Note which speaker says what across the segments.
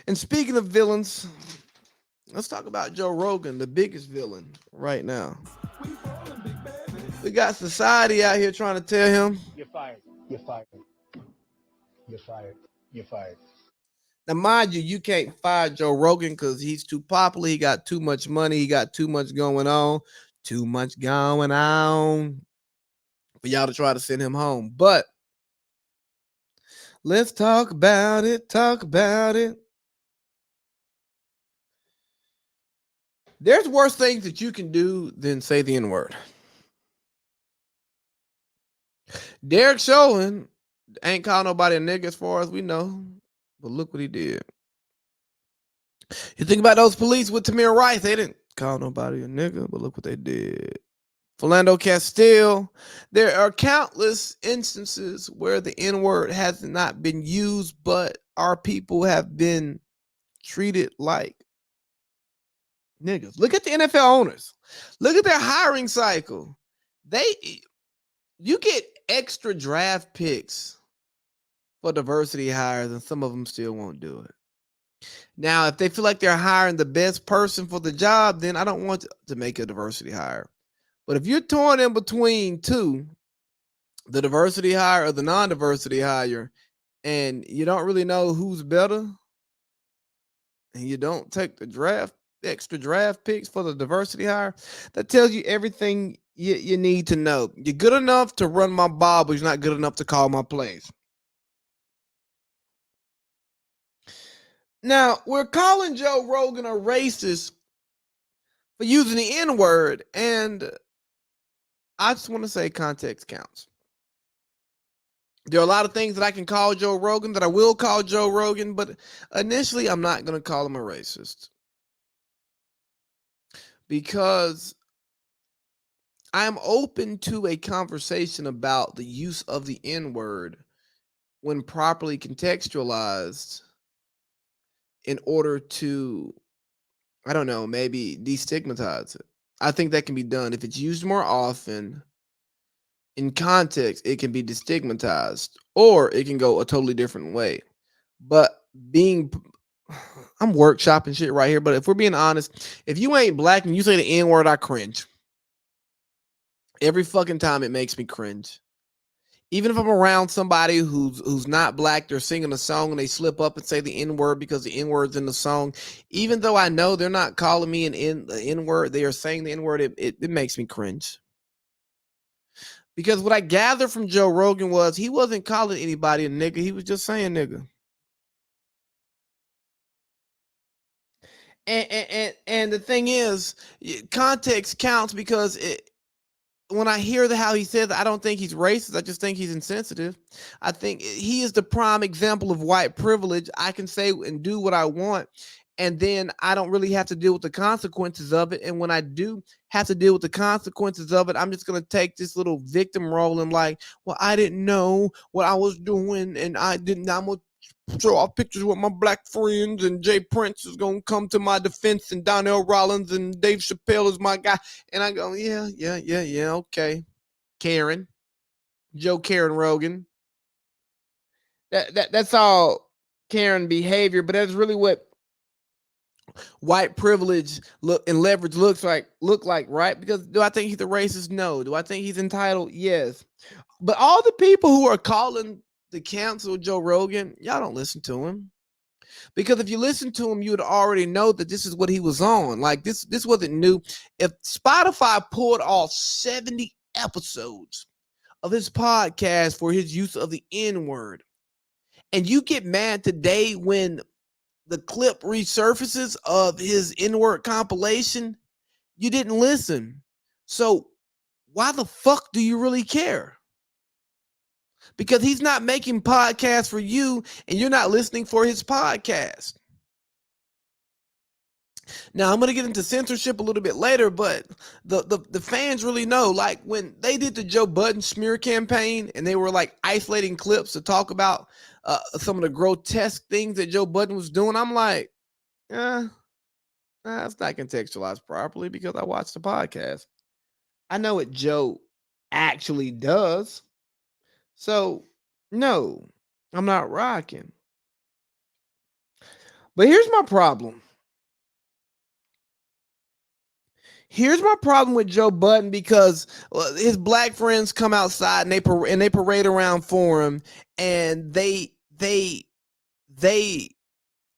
Speaker 1: And speaking of villains, let's talk about Joe Rogan, the biggest villain right now. We got society out here trying to tell him.
Speaker 2: You're fired. You're fired. You're fired. You're fired.
Speaker 1: Now, mind you, you can't fire Joe Rogan because he's too popular. He got too much money. He got too much going on. Too much going on for y'all to try to send him home. But let's talk about it. Talk about it. There's worse things that you can do than say the N-word. Derek Chauvin ain't call nobody a nigga as far as we know. But look what he did. You think about those police with Tamir Rice, they didn't call nobody a nigga, but look what they did. Philando Castile. There are countless instances where the N-word has not been used, but our people have been treated like niggas. Look at the NFL owners. Look at their hiring cycle. You get extra draft picks for diversity hires, and some of them still won't do it. Now, if they feel like they're hiring the best person for the job, then I don't want to make a diversity hire. But if you're torn in between two, the diversity hire or the non-diversity hire, and you don't really know who's better, and you don't take the extra draft picks for the diversity hire, that tells you everything you need to know. You're good enough to run my ball, but you're not good enough to call my plays. Now, we're calling Joe Rogan a racist for using the N-word, and I just want to say context counts. There are a lot of things that I can call Joe Rogan, that I will call Joe Rogan, but initially I'm not going to call him a racist. Because I am open to a conversation about the use of the N-word when properly contextualized in order to, I don't know, maybe destigmatize it. I think that can be done. If it's used more often in context, it can be destigmatized, or it can go a totally different way. But I'm workshopping shit right here, but if we're being honest, if you ain't black and you say the N-word, I cringe. Every fucking time it makes me cringe. Even if I'm around somebody who's not black, they're singing a song and they slip up and say the N-word because the N-word's in the song. Even though I know they're not calling me the N-word, they are saying the N-word, it makes me cringe. Because what I gathered from Joe Rogan was he wasn't calling anybody a nigga. He was just saying nigga. And the thing is, context counts because when I hear how he says, I don't think he's racist. I just think he's insensitive. I think he is the prime example of white privilege. I can say and do what I want, and then I don't really have to deal with the consequences of it. And when I do have to deal with the consequences of it, I'm just gonna take this little victim role and like, well, I didn't know what I was doing, and I'm gonna show off pictures with my black friends, and Jay Prince is gonna come to my defense, and Donnell Rollins and Dave Chappelle is my guy. And I go, yeah, okay. Karen, Joe Karen Rogan. That's all Karen behavior, but that's really what white privilege look and leverage look like, right? Because do I think he's a racist? No. Do I think he's entitled? Yes. But all the people who are calling to cancel Joe Rogan, y'all don't listen to him. Because if you listen to him, you would already know that this is what he was on. Like this wasn't new. If Spotify pulled off 70 episodes of his podcast for his use of the N-word, and you get mad today when the clip resurfaces of his N-word compilation, you didn't listen. So why the fuck do you really care? Because he's not making podcasts for you, and you're not listening for his podcast. Now I'm gonna get into censorship a little bit later, but the fans really know. Like when they did the Joe Budden smear campaign, and they were like isolating clips to talk about some of the grotesque things that Joe Budden was doing. I'm like, that's not contextualized properly because I watched the podcast. I know what Joe actually does. So no, I'm not rocking. But here's my problem. Here's my problem with Joe Budden because his black friends come outside and they parade around for him and they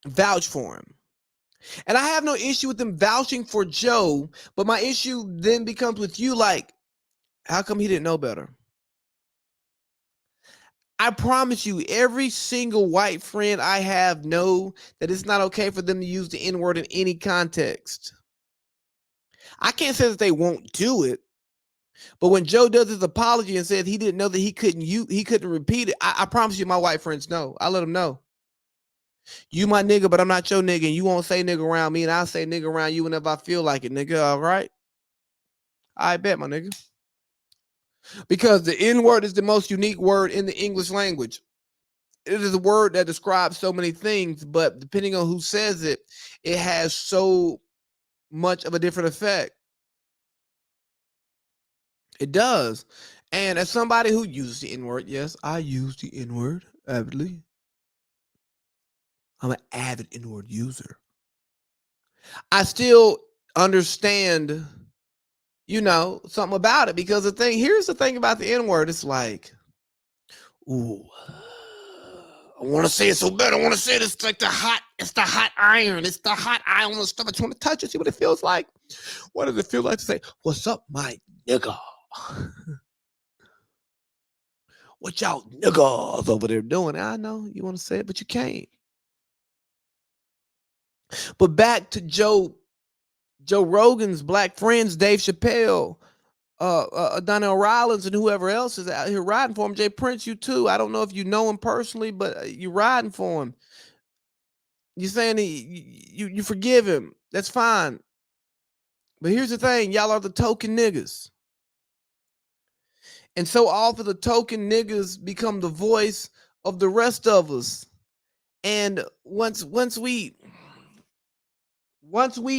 Speaker 1: vouch for him. And I have no issue with them vouching for Joe, but my issue then becomes with you, like, how come he didn't know better? I promise you, every single white friend I have know that it's not okay for them to use the N-word in any context. I can't say that they won't do it, but when Joe does his apology and says he didn't know that he couldn't repeat it, I promise you, my white friends know. I let them know. You my nigga, but I'm not your nigga, and you won't say nigga around me, and I'll say nigga around you whenever I feel like it, nigga. All right? I bet, my nigga. Because the N-word is the most unique word in the English language. It is a word that describes so many things, but depending on who says it, it has so much of a different effect. It does. And as somebody who uses the N-word, yes, I use the N-word avidly. I'm an avid N-word user. I still understand, something about it, because here's the thing about the N-word. It's like, ooh, I want to say it so bad. I want to say it. It's like it's the hot iron. It's the hot iron on the stomach. I just want to touch it, see what it feels like. What does it feel like to say, what's up, my nigga? What y'all niggas over there doing? I know you want to say it, but you can't. But back to Joe Rogan's black friends, Dave Chappelle, Donnell Rollins, and whoever else is out here riding for him. Jay Prince, you too. I don't know if you know him personally, but you're riding for him. You're saying you forgive him. That's fine. But here's the thing. Y'all are the token niggas. And so often the token niggas become the voice of the rest of us. And once we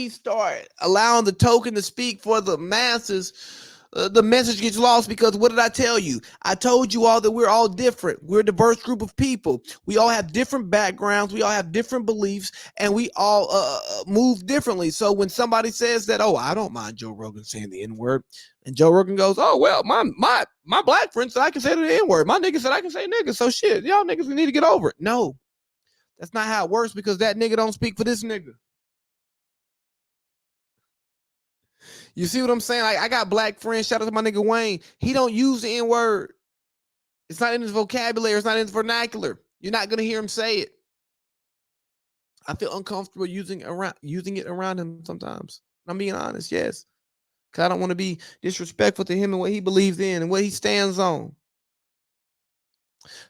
Speaker 1: start allowing the token to speak for the masses, the message gets lost, because what did I tell you? I told you all that we're all different. We're a diverse group of people. We all have different backgrounds. We all have different beliefs, and we all move differently. So when somebody says that, oh, I don't mind Joe Rogan saying the N-word, and Joe Rogan goes, oh, well, my black friend said I can say the N-word. My nigga said I can say nigga. So shit, y'all niggas, we need to get over it. No, that's not how it works, because that nigga don't speak for this nigga. You see what I'm saying? Like, I got black friends. Shout out to my nigga Wayne. He don't use the N-word. It's not in his vocabulary. It's not in his vernacular. You're not gonna hear him say it. I feel uncomfortable using it around him sometimes. I'm being honest, yes. Cause I don't want to be disrespectful to him and what he believes in and what he stands on.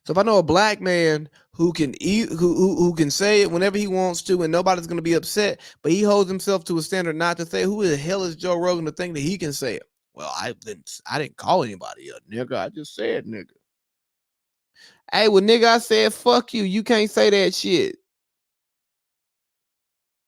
Speaker 1: So if I know a black man who can who can say it whenever he wants to, and nobody's gonna be upset, but he holds himself to a standard not to say, who the hell is Joe Rogan to think that he can say it? Well, I didn't call anybody a nigga. I just said nigga. Hey, well, nigga, I said fuck you. You can't say that shit.